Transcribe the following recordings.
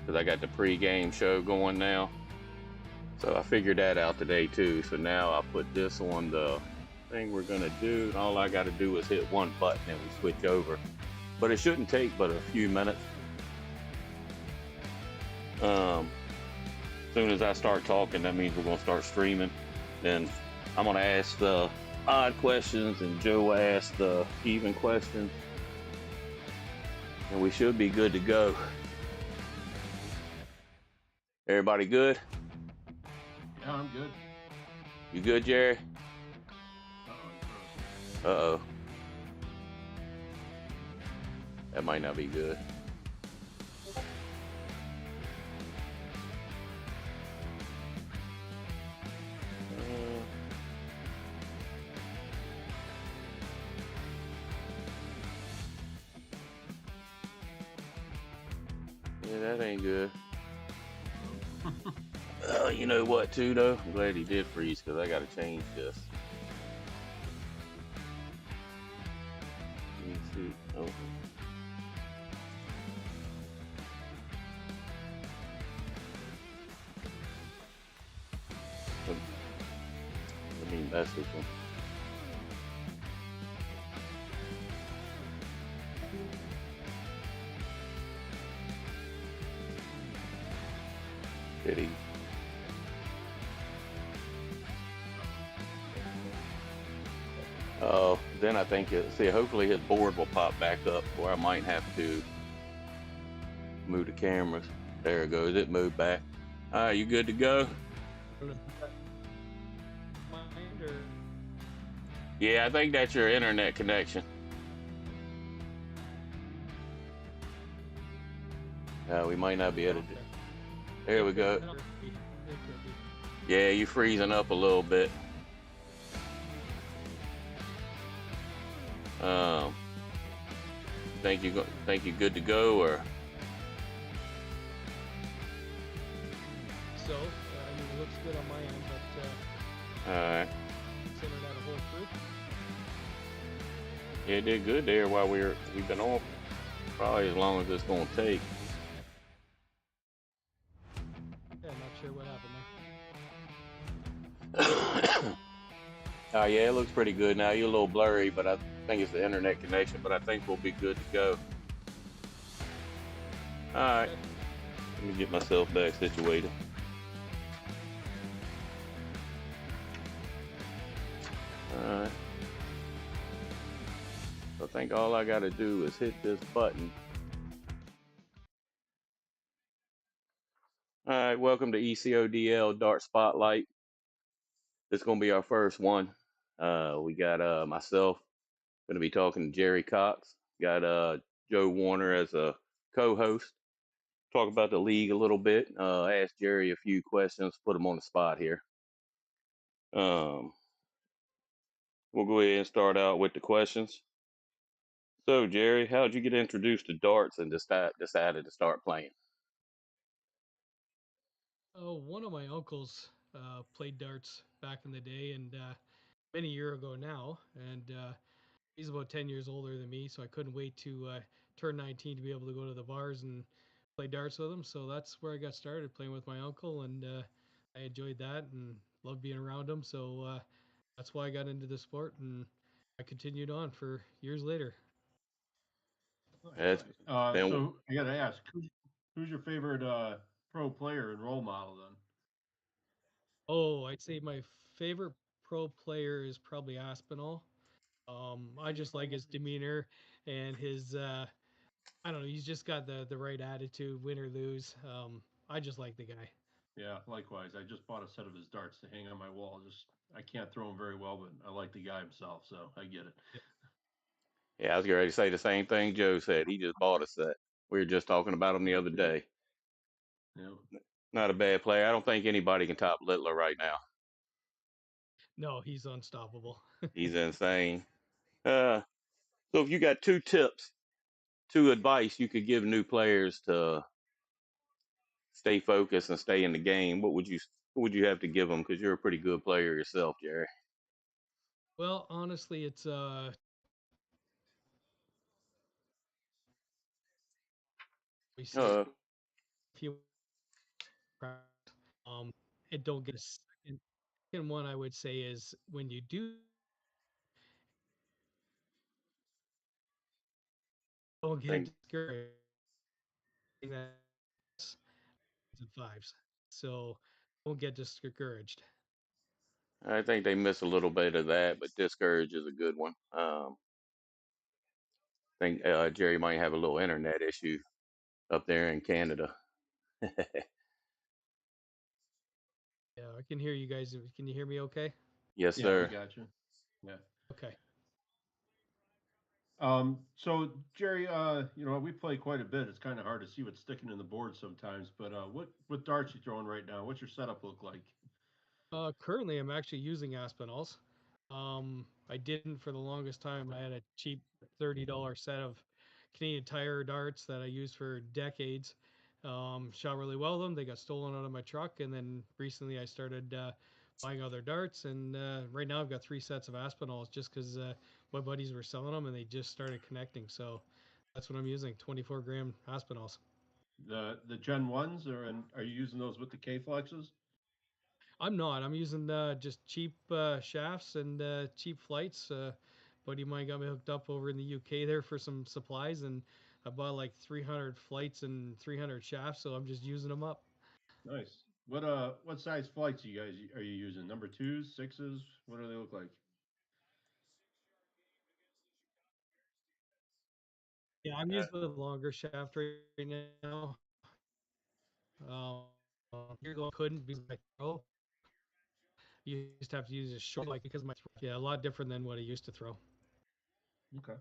because I got the pre-game show going now. So I figured that out today too. So now I put this on the thing we're gonna do, and all I got to do is hit one button and we switch over. But it shouldn't take but a few minutes. As soon as I start talking, that means we're gonna start streaming. Then I'm gonna ask the odd questions, and Joe will ask the even questions, and we should be good to go. Everybody good? Yeah, I'm good. You good, Jerry? Uh-oh. That might not be good. Yeah, that ain't good. You know what, too, though? I'm glad he did freeze, because I got to change this. Let me see. Oh. Let me message him. Did he? Oh, then I think hopefully his board will pop back up, or I might have to move the cameras. There it goes. It moved back. All right, you good to go? Yeah, I think that's your internet connection. We might not be able to do. There we go. Yeah, you're freezing up a little bit. Think you good to go, or? So, it looks good on my end, but all right. considering that a whole through. Yeah, it did good there while we've been on. Probably as long as it's gonna take. Yeah, not sure what happened there. Oh yeah, it looks pretty good now. You're a little blurry, but I think it's the internet connection. But I think we'll be good to go. All right, let me get myself back situated. All right. So I think all I got to do is hit this button. All right, welcome to ECODL Dart Spotlight. This is gonna be our first one. We got myself gonna be talking to Jerry Cox. Got Joe Warner as a co-host. Talk about the league a little bit. Ask Jerry a few questions. Put him on the spot here. We'll go ahead and start out with the questions. So Jerry, how did you get introduced to darts and decided to start playing? Oh, one of my uncles played darts back in the day, and been a year ago now, and he's about 10 years older than me, so I couldn't wait to turn 19 to be able to go to the bars and play darts with him. So that's where I got started, playing with my uncle, and I enjoyed that and loved being around him. So that's why I got into the sport, and I continued on for years later. That's been, So I got to ask, who's your favorite pro player and role model then? Oh, I'd say my favorite pro player is probably Aspinall. I just like his demeanor and his I don't know, he's just got the right attitude, win or lose. I just like the guy. Yeah, likewise. I just bought a set of his darts to hang on my wall. I can't throw them very well, but I like the guy himself, so I get it. yeah, I was ready to say the same thing Joe said. He just bought a set. We were just talking about him the other day. Yeah. Not a bad player. I don't think anybody can top Littler right now. No, he's unstoppable. He's insane. So if you got two tips, two advice you could give new players to stay focused and stay in the game, what would you have to give them? Because you're a pretty good player yourself, Jerry. Well, honestly, it's we stay Uh, if you um and don't get a second one I would say is when you do don't I get think discouraged that and fives. So don't get discouraged. I think they miss a little bit of that, but discourage is a good one. I think Jerry might have a little internet issue up there in Canada. Yeah, I can hear you guys. Can you hear me okay? Yes, Yeah, we sir. got you. Yeah. Okay. So Jerry, we play quite a bit. It's kind of hard to see what's sticking in the board sometimes, but what darts you throwing right now? What's your setup look like? Currently, I'm actually using Aspinalls. I didn't for the longest time. I had a cheap $30 set of Canadian Tire darts that I used for decades. Shot really well with them. They got stolen out of my truck, and then recently I started buying other darts. And right now I've got three sets of Aspinalls just because my buddies were selling them and they just started connecting. So that's what I'm using, 24-gram Aspinalls. The Gen ones, and are you using those with the K flexes? I'm not. I'm using just cheap shafts and cheap flights. Buddy of mine got me hooked up over in the UK there for some supplies, and I bought like 300 flights and 300 shafts, so I'm just using them up. Nice. What size flights are you using? Number twos, sixes? What do they look like? Yeah, I'm Uh, using the longer shaft right now. Years ago, I couldn't because my throw. I used to have to use a short like because my throw. Yeah, a lot different than what I used to throw. Okay.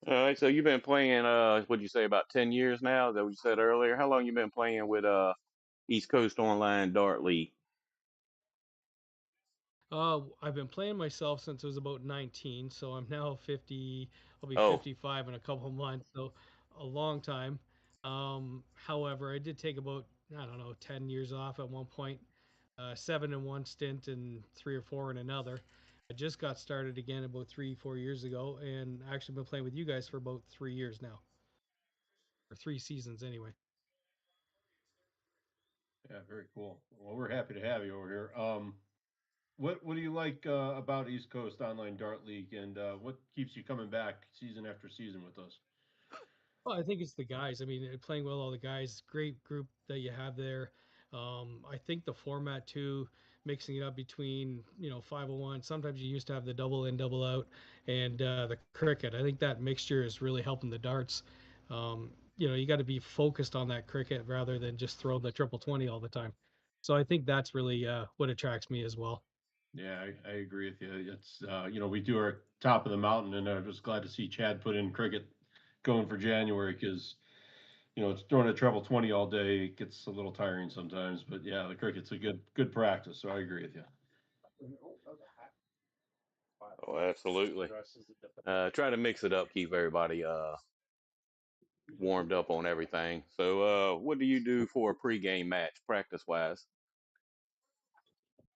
all right, so you've been playing, what'd you say, about 10 years now? Is that what you said earlier? How long you been playing with East Coast Online Dart League? I've been playing myself since I was about 19, so I'm now 50. I'll be Oh, 55 in a couple of months, so a long time. However, I did take about, I don't know, 10 years off at one point, seven in one stint and three or four in another. I just got started again about 3, 4 years ago, and actually been playing with you guys for about 3 years now, or 3 seasons anyway. Yeah, very cool. Well, we're happy to have you over here. What do you like about East Coast Online Dart League, and what keeps you coming back season after season with us? Well, I think it's the guys. I mean, playing with all the guys, great group that you have there. I think the format too, mixing it up between 501. Sometimes you used to have the double in, double out, and the cricket. I think that mixture is really helping the darts. You got to be focused on that cricket rather than just throw the triple 20 all the time. So I think that's really what attracts me as well. Yeah, I agree with you. It's we do our top of the mountain, and I'm just glad to see Chad put in cricket going for January because it's throwing a treble 20 all day. It gets a little tiring sometimes, but yeah, the cricket's a good practice. So I agree with you. oh, absolutely. Try to mix it up, keep everybody warmed up on everything. So, what do you do for a pregame match, practice wise?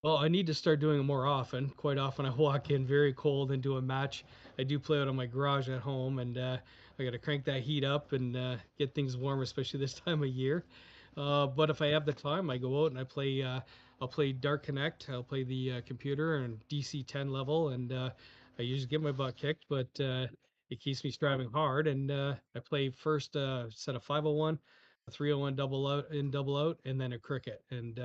Well, I need to start doing it more often. Quite often, I walk in very cold and do a match. I do play out of my garage at home, and I got to crank that heat up and get things warm, especially this time of year. But if I have the time, I go out and I play. I'll play Dark Connect. I'll play the computer and DC 10 level, and I usually get my butt kicked, but it keeps me striving hard. And I play first set of 501, a 301 double out in double out, and then a cricket. And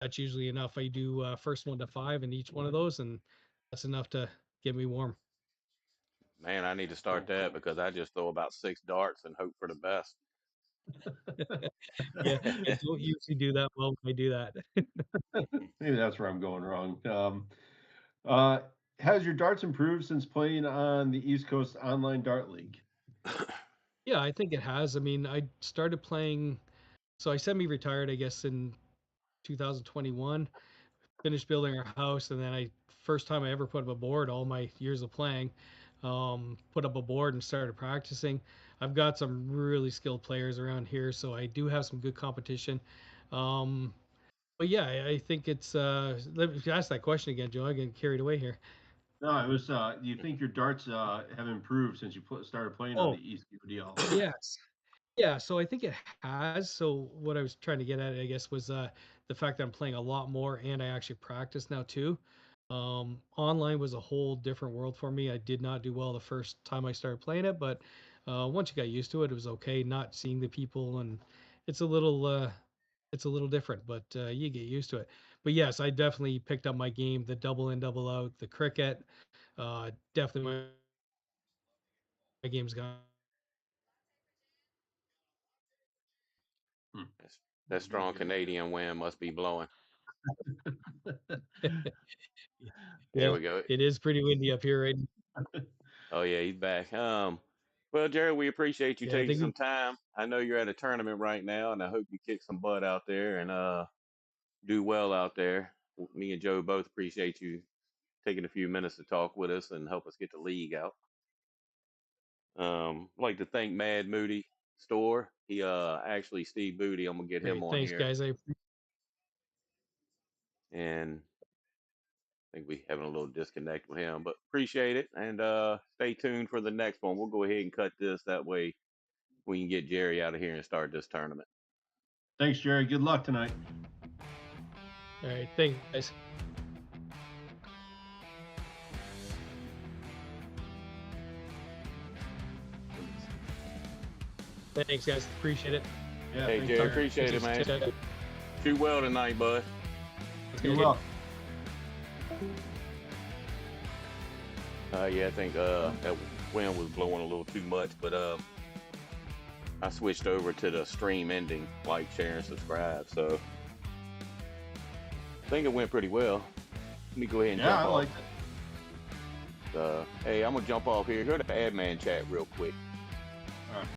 that's usually enough. I do first one to five in each one of those, and that's enough to get me warm. Man, I need to start Cool. that because I just throw about 6 darts and hope for the best. Yeah, I don't usually do that well when I do that. Maybe that's where I'm going wrong. Uh, has your darts improved since playing on the East Coast Online Dart League? Yeah, I think it has. I mean, I started playing, so I semi-retired, I guess, in 2021. Finished building our house, and then I first time I ever put up a board, all my years of playing, put up a board and started practicing. I've got some really skilled players around here, so I do have some good competition. But yeah, I think it's. Let me ask that question again, Joe. I get carried away here. No, it was. Do you think your darts have improved since you started playing on the Oh, ECODL? yes. Yeah, so I think it has. So what I was trying to get at, I guess, was the fact that I'm playing a lot more and I actually practice now too. Online was a whole different world for me. I did not do well the first time I started playing it, but once you got used to it, it was okay. Not seeing the people, and it's it's a little different, but you get used to it. But yes, I definitely picked up my game, the double in, double out, the cricket. Definitely my game's gone. Hmm. That's, that strong Canadian wind must be blowing. There Yeah, we go. it is pretty windy up here right now. Oh yeah, he's back. Well, Jerry, we appreciate you Yeah, I taking think some we time. I know you're at a tournament right now, and I hope you kick some butt out there and do well out there. Me and Joe both appreciate you taking a few minutes to talk with us and help us get the league out. I'd like to thank Mad Moody Store. He actually Steve Booty. I'm gonna get him great. on Thanks, here, guys. and I think we having a little disconnect with him, but appreciate it and stay tuned for the next one. We'll go ahead and cut this that way we can get Jerry out of here and start this tournament. Thanks, Jerry. Good luck tonight. All right, thanks, guys. Thanks, guys. Appreciate it. Yeah, Hey thanks, Jerry, Jerry. appreciate it, man. Shoot well tonight, bud. Good luck. Yeah, I think that wind was blowing a little too much, but I switched over to the stream ending, like, share, and subscribe. So I think it went pretty well. Let me go ahead and Yeah, I jump liked off. it. Hey, I'm gonna jump off here. Go to the admin chat real quick.